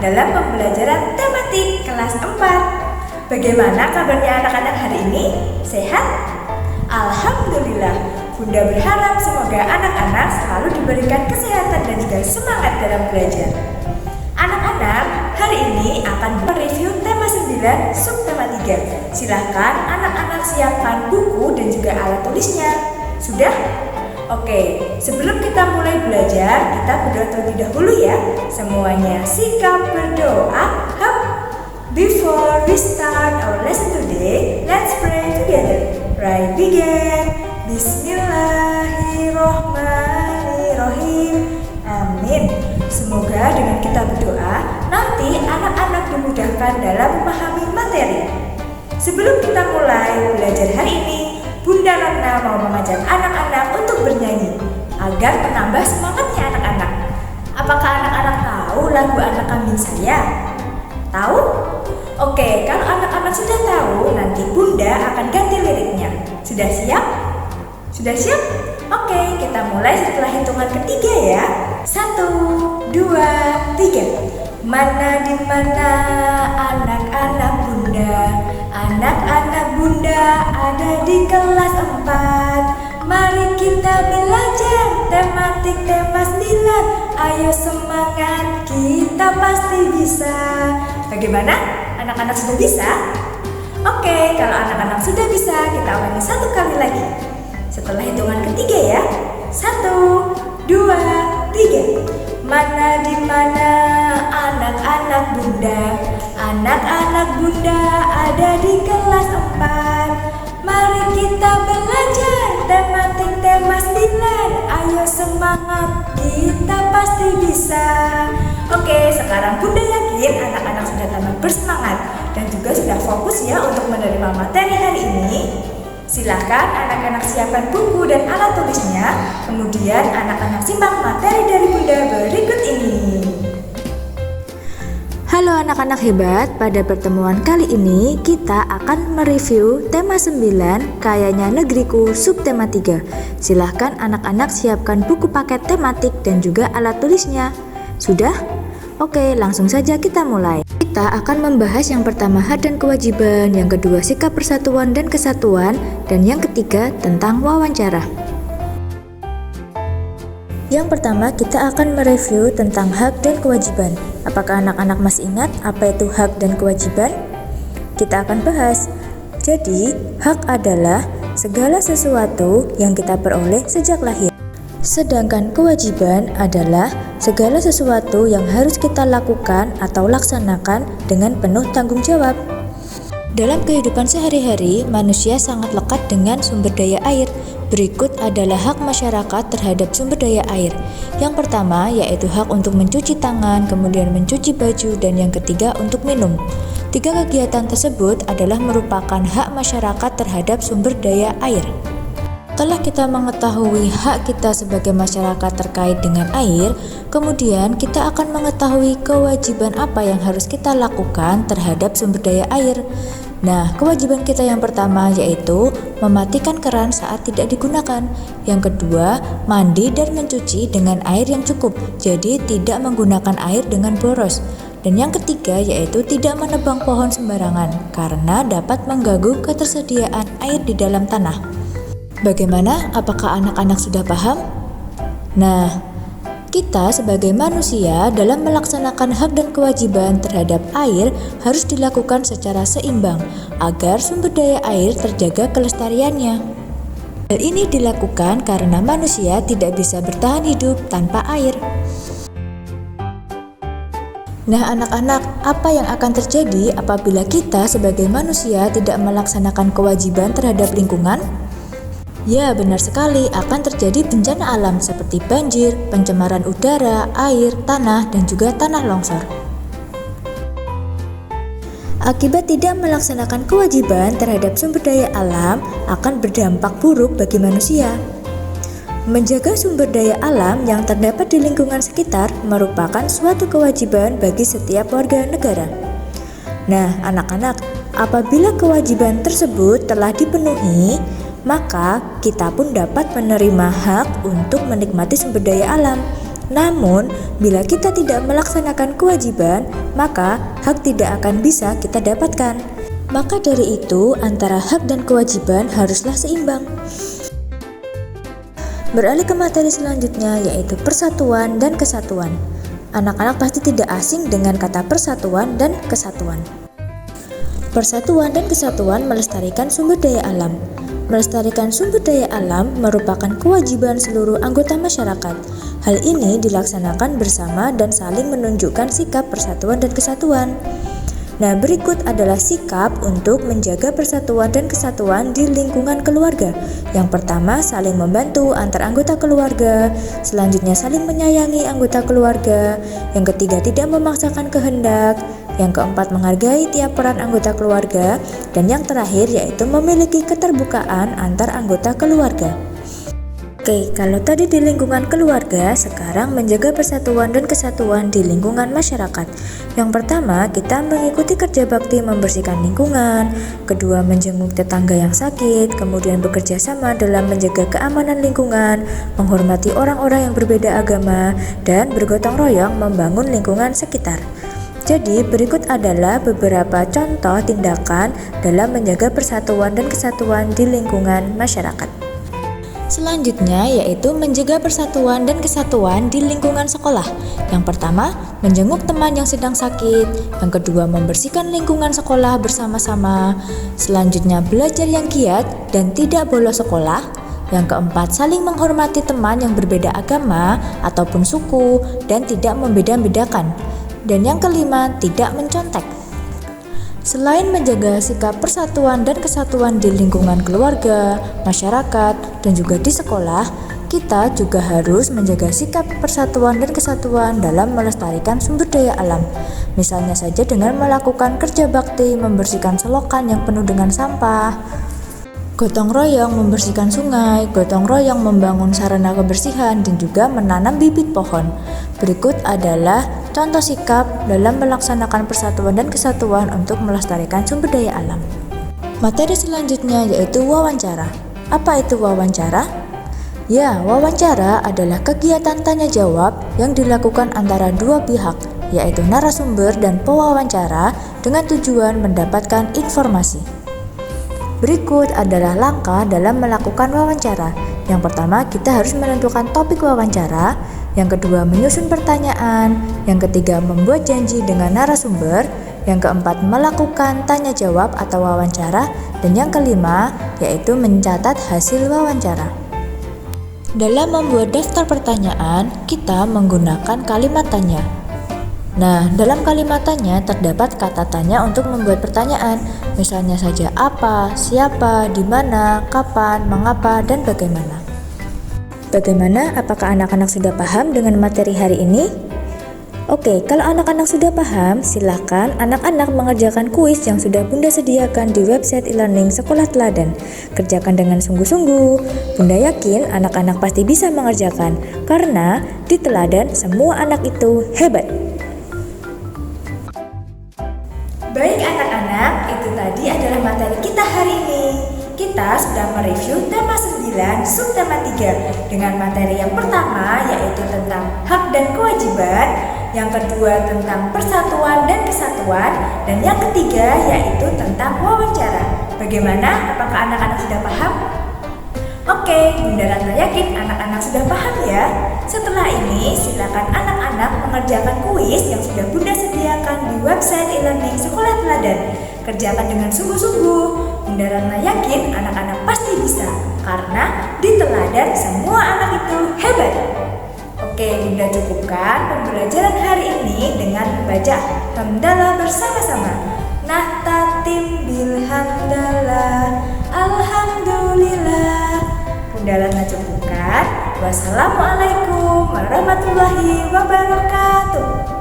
dalam pembelajaran tematik kelas 4. Bagaimana kabarnya anak-anak hari ini? Sehat? Alhamdulillah. Bunda berharap semoga anak-anak selalu diberikan kesehatan dan juga semangat dalam belajar. Anak-anak, hari ini akan mereview tema 9 subtema 3. Silahkan anak-anak siapkan buku dan juga alat tulisnya. Sudah? Oke, sebelum kita mulai belajar, kita berdoa terlebih dahulu ya. Semuanya sikap berdoa. Before we start our lesson today, let's pray together. Right, begin. Bismillahirrohmanirrohim. Amin. Semoga dengan kita berdoa, nanti anak-anak dimudahkan dalam memahami materi. Sebelum kita mulai belajar hari ini, Bunda Ratna mau mengajak anak-anak untuk bernyanyi agar menambah semangatnya anak-anak. Apakah anak-anak tahu lagu Anak Kambing Saya? Tahu? Oke, kalau anak-anak sudah tahu, nanti Bunda akan ganti liriknya. Sudah siap? Sudah siap? Oke, kita mulai setelah hitungan ketiga ya. 1, 2, 3. Mana di mana anak-anak Bunda? Anak-anak Bunda ada di kelas 4. Mari kita belajar tematik tema 9. Ayo semangat, kita pasti bisa. Bagaimana? Anak-anak sudah bisa? Oke, kalau anak-anak sudah bisa, kita ulangi satu kali lagi. Setelah hitungan ketiga ya. 1, 2, 3. Mana di mana anak-anak Bunda? Anak-anak Bunda ada di kelas 4. Mari kita belajar tematik tema 9. Ayo semangat, kita pasti bisa. Oke, sekarang Bunda yakin anak-anak sudah tambah bersemangat dan juga sudah fokus ya untuk menerima materi hari ini. Silakan anak-anak siapkan buku dan alat tulisnya. Kemudian anak-anak simak materi dari Bunda berikut ini. Halo anak-anak hebat, pada pertemuan kali ini kita akan mereview tema 9 Kayanya Negeriku subtema 3. Silahkan anak-anak siapkan buku paket tematik dan juga alat tulisnya. Sudah? Oke, langsung saja kita mulai. Kita akan membahas yang pertama hak dan kewajiban, yang kedua sikap persatuan dan kesatuan, dan yang ketiga tentang wawancara. Yang pertama kita akan mereview tentang hak dan kewajiban. Apakah anak-anak masih ingat apa itu hak dan kewajiban? Kita akan bahas. Jadi, hak adalah segala sesuatu yang kita peroleh sejak lahir. Sedangkan kewajiban adalah segala sesuatu yang harus kita lakukan atau laksanakan dengan penuh tanggung jawab. Dalam kehidupan sehari-hari, manusia sangat lekat dengan sumber daya air. Berikut adalah hak masyarakat terhadap sumber daya air. Yang pertama yaitu hak untuk mencuci tangan, kemudian mencuci baju, dan yang ketiga untuk minum. Tiga kegiatan tersebut adalah merupakan hak masyarakat terhadap sumber daya air. Setelah kita mengetahui hak kita sebagai masyarakat terkait dengan air, kemudian kita akan mengetahui kewajiban apa yang harus kita lakukan terhadap sumber daya air. Nah, kewajiban kita yang pertama yaitu mematikan keran saat tidak digunakan. Yang kedua, mandi dan mencuci dengan air yang cukup, jadi tidak menggunakan air dengan boros. Dan yang ketiga yaitu tidak menebang pohon sembarangan karena dapat mengganggu ketersediaan air di dalam tanah. Bagaimana? Apakah anak-anak sudah paham? Nah, kita sebagai manusia dalam melaksanakan hak dan kewajiban terhadap air harus dilakukan secara seimbang agar sumber daya air terjaga kelestariannya. Hal ini dilakukan karena manusia tidak bisa bertahan hidup tanpa air. Nah anak-anak, apa yang akan terjadi apabila kita sebagai manusia tidak melaksanakan kewajiban terhadap lingkungan? Ya, benar sekali, akan terjadi bencana alam seperti banjir, pencemaran udara, air, tanah, dan juga tanah longsor. Akibat tidak melaksanakan kewajiban terhadap sumber daya alam akan berdampak buruk bagi manusia. Menjaga sumber daya alam yang terdapat di lingkungan sekitar merupakan suatu kewajiban bagi setiap warga negara. Nah, anak-anak, apabila kewajiban tersebut telah dipenuhi, maka kita pun dapat menerima hak untuk menikmati sumber daya alam. Namun, bila kita tidak melaksanakan kewajiban, maka hak tidak akan bisa kita dapatkan. Maka dari itu, antara hak dan kewajiban haruslah seimbang. Beralih ke materi selanjutnya, yaitu persatuan dan kesatuan. Anak-anak pasti tidak asing dengan kata persatuan dan kesatuan. Persatuan dan kesatuan melestarikan sumber daya alam. Melestarikan sumber daya alam merupakan kewajiban seluruh anggota masyarakat. Hal ini dilaksanakan bersama dan saling menunjukkan sikap persatuan dan kesatuan. Nah, berikut adalah sikap untuk menjaga persatuan dan kesatuan di lingkungan keluarga. Yang pertama, saling membantu antar anggota keluarga. Selanjutnya, saling menyayangi anggota keluarga. Yang ketiga, tidak memaksakan kehendak. Yang keempat, menghargai tiap peran anggota keluarga. Dan yang terakhir, yaitu memiliki keterbukaan antar anggota keluarga. Oke, kalau tadi di lingkungan keluarga, sekarang menjaga persatuan dan kesatuan di lingkungan masyarakat. Yang pertama, kita mengikuti kerja bakti membersihkan lingkungan. Kedua, menjenguk tetangga yang sakit. Kemudian bekerja sama dalam menjaga keamanan lingkungan, menghormati orang-orang yang berbeda agama, dan bergotong royong membangun lingkungan sekitar. Jadi, berikut adalah beberapa contoh tindakan dalam menjaga persatuan dan kesatuan di lingkungan masyarakat. Selanjutnya yaitu menjaga persatuan dan kesatuan di lingkungan sekolah. Yang pertama, menjenguk teman yang sedang sakit. Yang kedua, membersihkan lingkungan sekolah bersama-sama. Selanjutnya, belajar yang giat dan tidak bolos sekolah. Yang keempat, saling menghormati teman yang berbeda agama ataupun suku dan tidak membeda-bedakan. Dan yang kelima, tidak mencontek. Selain menjaga sikap persatuan dan kesatuan di lingkungan keluarga, masyarakat, dan juga di sekolah, kita juga harus menjaga sikap persatuan dan kesatuan dalam melestarikan sumber daya alam. Misalnya saja dengan melakukan kerja bakti membersihkan selokan yang penuh dengan sampah, gotong royong membersihkan sungai, gotong royong membangun sarana kebersihan, dan juga menanam bibit pohon. Berikut adalah contoh sikap dalam melaksanakan persatuan dan kesatuan untuk melestarikan sumber daya alam. Materi selanjutnya yaitu wawancara. Apa itu wawancara? Ya, wawancara adalah kegiatan tanya jawab yang dilakukan antara dua pihak, yaitu narasumber dan pewawancara dengan tujuan mendapatkan informasi. Berikut adalah langkah dalam melakukan wawancara. Yang pertama, kita harus menentukan topik wawancara. Yang kedua, menyusun pertanyaan. Yang ketiga, membuat janji dengan narasumber. Yang keempat, melakukan tanya jawab atau wawancara. Dan yang kelima, yaitu mencatat hasil wawancara. Dalam membuat daftar pertanyaan, kita menggunakan kalimat tanya. Nah, dalam kalimat tanya terdapat kata tanya untuk membuat pertanyaan. Misalnya saja apa, siapa, di mana, kapan, mengapa, dan bagaimana. Bagaimana? Apakah anak-anak sudah paham dengan materi hari ini? Oke, kalau anak-anak sudah paham, silakan anak-anak mengerjakan kuis yang sudah Bunda sediakan di website e-learning Sekolah Teladan. Kerjakan dengan sungguh-sungguh. Bunda yakin anak-anak pasti bisa mengerjakan, karena di Teladan semua anak itu hebat. Baik anak-anak, itu tadi adalah materi kita hari ini. Kita sudah mereview tema 9, subtema 3 dengan materi yang pertama yaitu tentang hak dan kewajiban, yang kedua tentang persatuan dan kesatuan, dan yang ketiga yaitu tentang wawancara. Bagaimana? Apakah anak-anak sudah paham? Oke, Bunda Ratna yakin anak-anak sudah paham ya. Setelah ini, silakan anak-anak mengerjakan kuis yang sudah Bunda sediakan di website e-learning Sekolah Teladan. Kerjakan dengan sungguh-sungguh. Bunda Ratna yakin anak-anak pasti bisa, karena di Teladan semua anak itu hebat. Oke, Bunda cukupkan pembelajaran hari ini dengan membaca hamdalah bersama-sama. Nahtatim bilhamdalah, alhamdulillah. Bunda Ratna cukupkan. Wassalamualaikum warahmatullahi wabarakatuh.